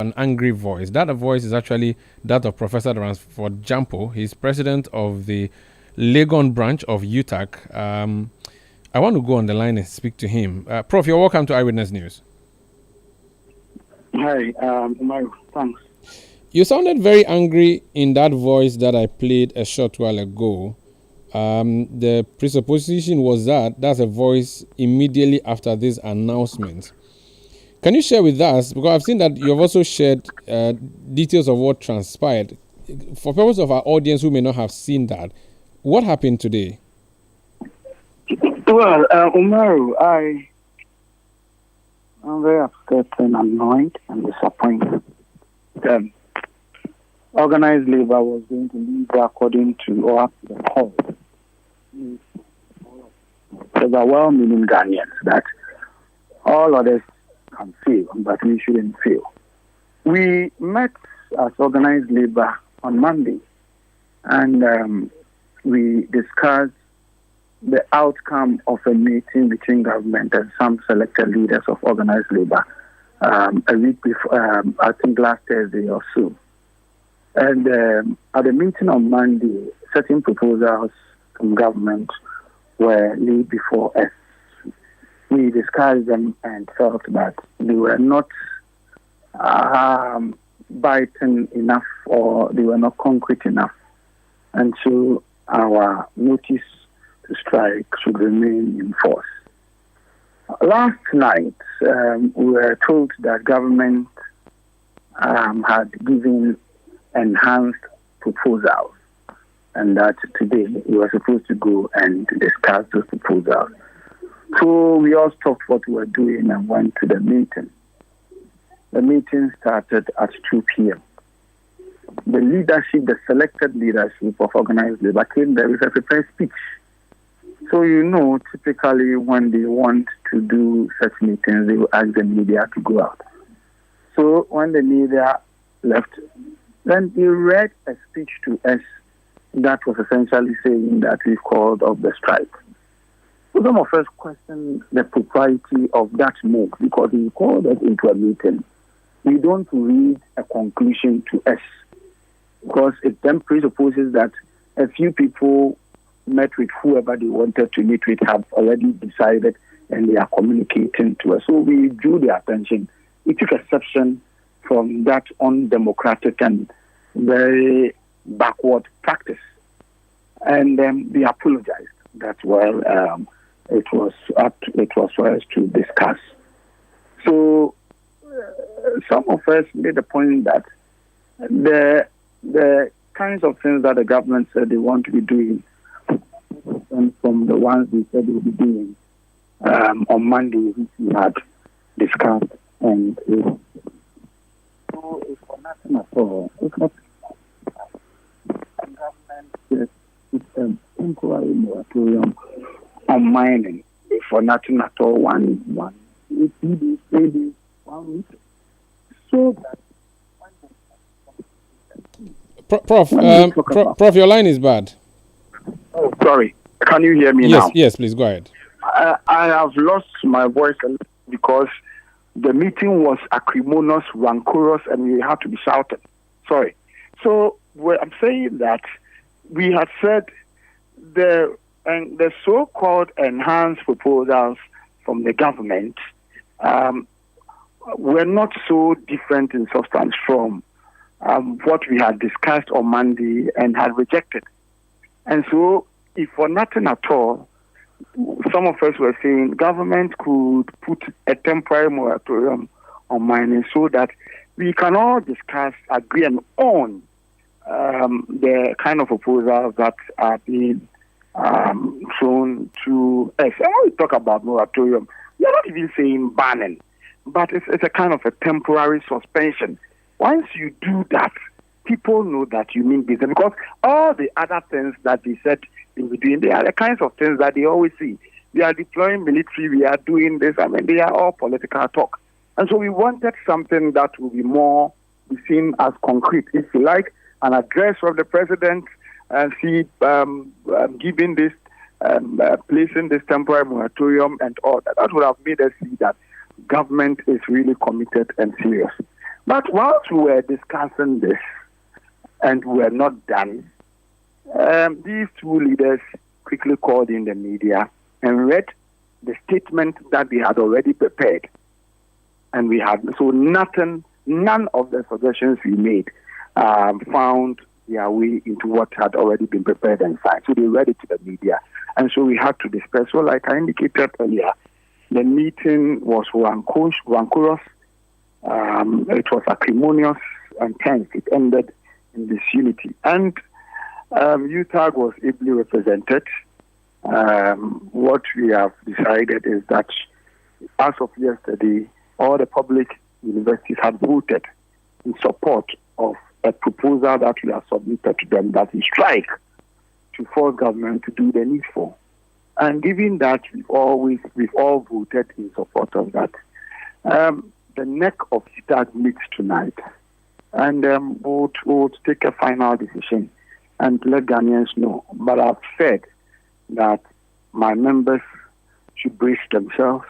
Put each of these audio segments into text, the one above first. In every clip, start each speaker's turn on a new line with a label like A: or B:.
A: An angry voice. That voice is actually that of Professor Ransford Gyampo. He's president of the Legon branch of UTAC. I want to go on the line and speak to him. Prof, you're welcome to Eyewitness News.
B: Hi, Umaru, thanks.
A: You sounded very angry in that voice that I played a short while ago. The presupposition was that that's a voice immediately after this announcement. Can you share with us, because I've seen that you've also shared details of what transpired. For purpose of our audience who may not have seen that, what happened today?
B: Well, Umaru, I'm very upset and annoyed and disappointed. Organized labor was going to leave according to or up to the call. There are well-meaning Ghanaians that all others can fail, but we shouldn't fail. We met as organized labor on Monday, and we discussed the outcome of a meeting between government and some selected leaders of organized labor a week before, I think last Thursday or so. And at the meeting on Monday, certain proposals from government were laid before us. We discussed them and felt that they were not biting enough or they were not concrete enough. And so our notice to strike should remain in force. Last night, we were told that government had given enhanced proposals and that today we were supposed to go and discuss those proposals. So we all stopped what we were doing and went to the meeting. The meeting started at 2 p.m. The leadership, the selected leadership of organized labor came there with a prepared speech. So typically when they want to do such meetings, they will ask the media to go out. So when the media left, then they read a speech to us that was essentially saying that we called off the strike. So some of us questioned the propriety of that move because we called us into a meeting. We don't read a conclusion to us because it then presupposes that a few people met with whoever they wanted to meet with have already decided and they are communicating to us. So we drew their attention. We took exception from that undemocratic and very backward practice. And then they apologized that, it was for us to discuss. So some of us made the point that the kinds of things that the government said they want to be doing and from the ones they said they will be doing on Monday, which we had discussed. And so it's for nothing at all. It's not government, it's an inquiry moratorium on mining. It's for nothing at all. One maybe 1 week. So that
A: Prof, your line is bad.
B: Oh, sorry. Can you hear me now?
A: Yes, please go ahead.
B: I have lost my voice because the meeting was acrimonious, rancorous, and we had to be shouted. Sorry. So I'm saying that we had said the so-called enhanced proposals from the government were not so different in substance from what we had discussed on Monday and had rejected. And so, if for nothing at all, some of us were saying government could put a temporary moratorium on mining so that we can all discuss, agree on the kind of proposals that are being thrown to us. And when we talk about moratorium, we are not even saying banning, but it's a kind of a temporary suspension. Once you do that, people know that you mean business because all the other things that they said they were doing, they are the kinds of things that they always see. We are deploying military, we are doing this. They are all political talk. And so we wanted something that will be more seen as concrete, if you like, an address from the president and see giving this, placing this temporary moratorium and all that. That would have made us see that government is really committed and serious. But whilst we were discussing this and we were not done, these two leaders quickly called in the media and read the statement that they had already prepared. And we had, so none of the suggestions we made found their way into what had already been prepared and signed. So they read it to the media. And so we had to disperse. So like I indicated earlier, the meeting was rancorous, it was acrimonious and tense. It ended in disunity. And UTAG was ably represented. What we have decided is that as of yesterday, all the public universities had voted in support of a proposal that we have submitted to them, that is strike, to force government to do the needful. And given that we've all voted in support of that, the neck of UTAG meets tonight, and we'll take a final decision and let Ghanaians know. But I've said that my members should brace themselves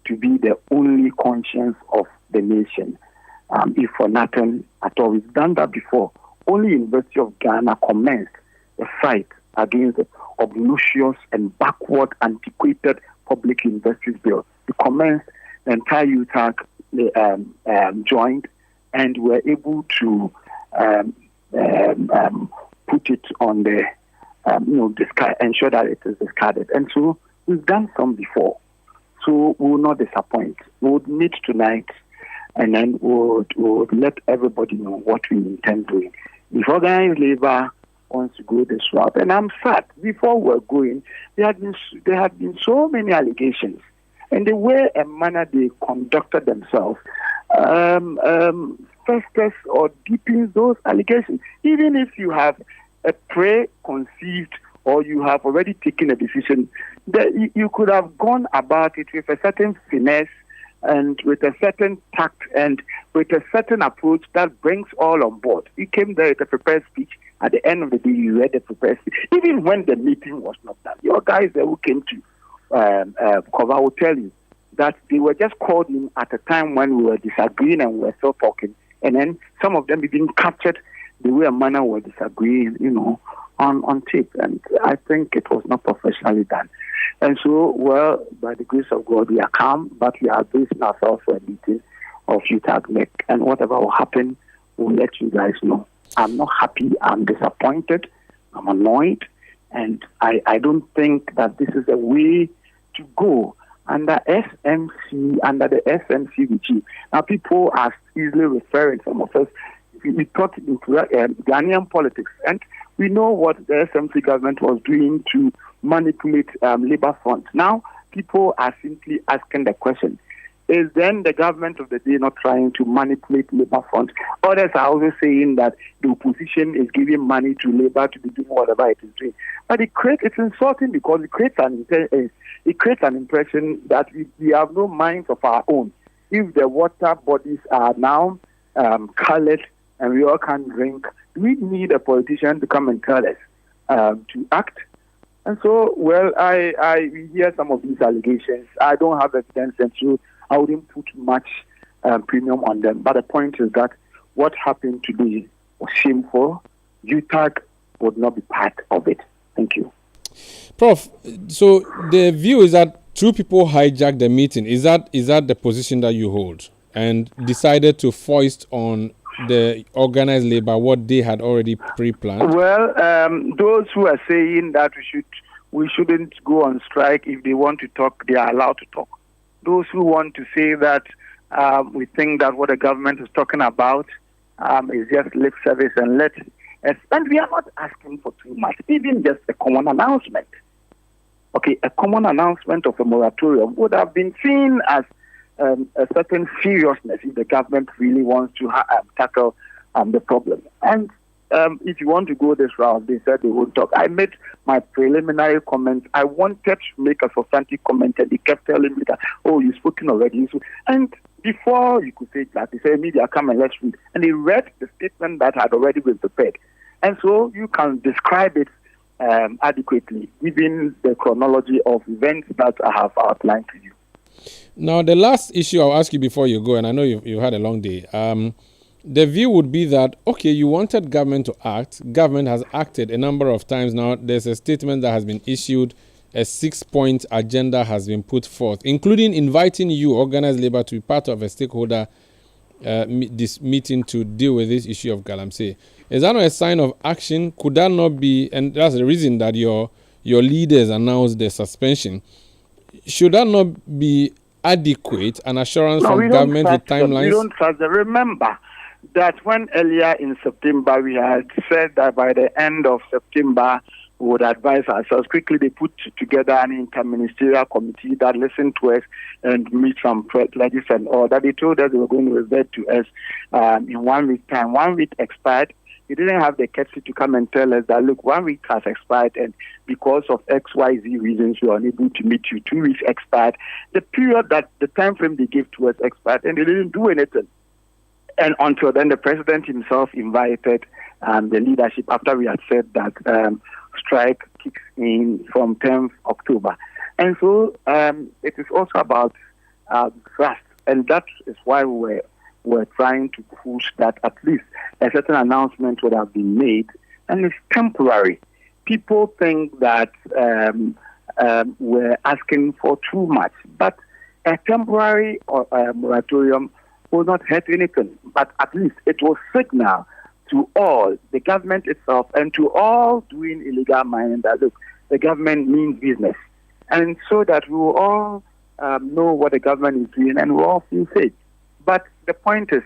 B: to be the only conscience of the nation, if for nothing at all. We've done that before. Only University of Ghana commenced a fight against the obnoxious and backward, antiquated public universities bill. We commenced, the entire UTAG joined, and were able to put it on the, ensure that it is discarded. And so we've done some before. So we will not disappoint. We would meet tonight, and then we'll let everybody know what we intend doing. If organized labor wants to go this route, and I'm sad, before we're going, there had been so many allegations, and the way and manner they conducted themselves festers or deepens those allegations. Even if you have a preconceived or you have already taken a decision, that you could have gone about it with a certain finesse and with a certain tact and with a certain approach that brings all on board. You came there with a prepared speech. At the end of the day, you read the prepared speech. Even when the meeting was not done, your guys there who came to cover will tell you that they were just called in at a time when we were disagreeing and we were still talking. And then some of them even captured the way and manner we were disagreeing, on tape. And I think it was not professionally done. And so, well, by the grace of God, we are calm, but we are bracing ourselves for a meeting of UTAG NEC. And whatever will happen, we'll let you guys know. I'm not happy. I'm disappointed. I'm annoyed. And I don't think that this is a way to go under SMC, under the SMC regime. Now, people are easily referring, some of us, we thought into Ghanaian politics. And we know what the SMC government was doing to manipulate labor front. Now, people are simply asking the question, is then the government of the day not trying to manipulate labor front? Others are also saying that the opposition is giving money to labor to be doing whatever it is doing. But it's insulting because it creates an impression that we have no minds of our own. If the water bodies are now colored and we all can't drink, we need a politician to come and tell us to act. And so, well, I hear some of these allegations. I don't have evidence, and so I wouldn't put much premium on them. But the point is that what happened today was shameful. UTAG would not be part of it. Thank you.
A: Prof, so the view is that two people hijacked the meeting. Is that the position that you hold, and decided to foist on the organized labor what they had already pre-planned?
B: Well, those who are saying that we shouldn't go on strike, if they want to talk, they are allowed to talk. Those who want to say that we think that what the government is talking about is just lip service and we are not asking for too much, even just a common announcement. Okay, a common announcement of a moratorium would have been seen as a certain seriousness if the government really wants to tackle the problem. And if you want to go this route, they said they would talk. I made my preliminary comments. I wanted to make a substantive comment, and they kept telling me that, you've spoken already. And before you could say that, they said, media, come and let's read. And they read the statement that had already been prepared. And so you can describe it adequately, given the chronology of events that I have outlined to you.
A: Now, the last issue I'll ask you before you go, and I know you've had a long day. The view would be that, okay, you wanted government to act. Government has acted a number of times now. There's a statement that has been issued. A 6-point agenda has been put forth, including inviting you, organized labor, to be part of a stakeholder this meeting to deal with this issue of Galamsey. Is that not a sign of action? Could that not be, and that's the reason that your leaders announced the suspension, should that not be adequate, an assurance from government with timelines?
B: We don't trust them. Remember that when earlier in September we had said that by the end of September we would advise ourselves. Quickly they put together an interministerial committee that listened to us and meet some pledges and all that. They told us they were going to revert to us in 1 week time. 1 week expired. They didn't have the courtesy to come and tell us that, look, 1 week has expired and because of XYZ reasons we are unable to meet you. 2 weeks expired. The period that the time frame they gave to us expired and they didn't do anything. And until then, the president himself invited the leadership after we had said that strike kicks in from 10th October. And so it is also about trust. And that is why we're trying to push that at least a certain announcement would have been made. And it's temporary. People think that we're asking for too much. But a temporary moratorium will not hurt anything, but at least it will signal to all, the government itself, and to all doing illegal mining that, look, the government means business. And so that we will all know what the government is doing and we all feel safe. But the point is,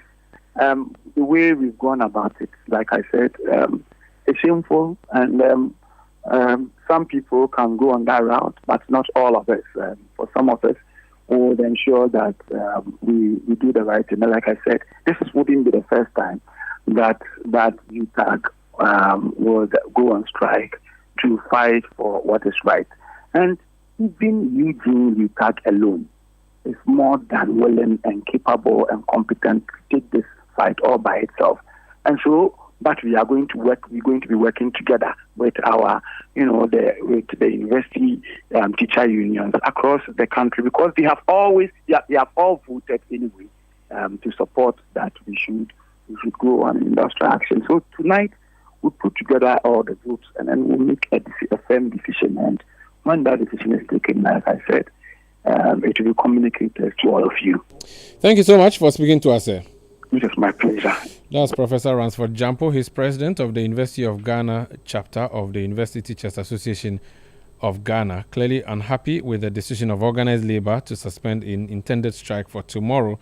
B: the way we've gone about it, like I said, is shameful, and some people can go on that route, but not all of us. For some of us, would ensure that we do the right thing. Like I said, this wouldn't be the first time that UTAG would go on strike to fight for what is right. And even Eugene UTAG alone is more than willing and capable and competent to take this fight all by itself. And so, but we are going to work. We're going to be working together with our, with the university teacher unions across the country, because they have all voted anyway to support that we should go on industrial action. So tonight we'll put together all the votes and then we'll make a firm decision. And when that decision is taken, like I said, it will be communicated to all of you.
A: Thank you so much for speaking to us, sir.
B: It is my pleasure.
A: That's Professor Ransford Gyampo. He's president of the University of Ghana chapter of the University Teachers Association of Ghana. Clearly unhappy with the decision of organized labor to suspend an intended strike for tomorrow